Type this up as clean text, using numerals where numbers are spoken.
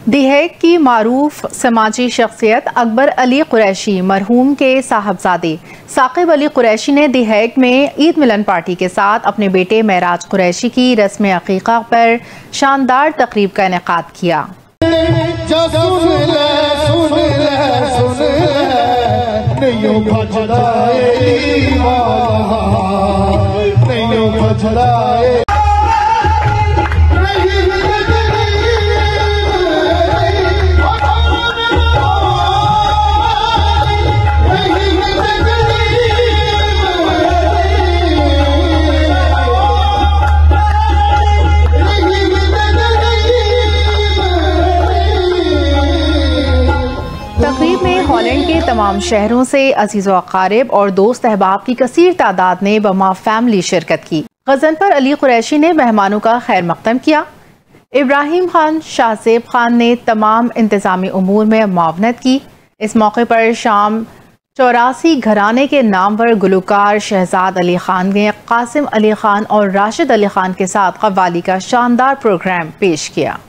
दिहेग की मारूफ समाजी शख्सियत अकबर अली कुरैशी मरहूम के साहबजादे साकिब अली कुरैशी ने दिहेग में ईद मिलन पार्टी के साथ अपने बेटे महराज कुरैशी की रस्म अकीका पर शानदार तकरीब का इनेकाद किया। तकरीब में हॉलैंड के तमाम शहरों से अजीज़ो अकारिब और दोस्त अहबाब की कसीर तादाद ने बमा फैमिली शिरकत की। गज़नफर अली कुरैशी ने मेहमानों का खैर मकदम किया। इब्राहिम खान शाहज़ेब खान ने तमाम इंतज़ामी उमूर में मुआवनत की। इस मौके पर शाम 84 घराने के नामवर गुलकार शहजाद अली खान ने कासिम अली खान और राशिद अली खान के साथ कव्वाली का शानदार प्रोग्राम पेश किया।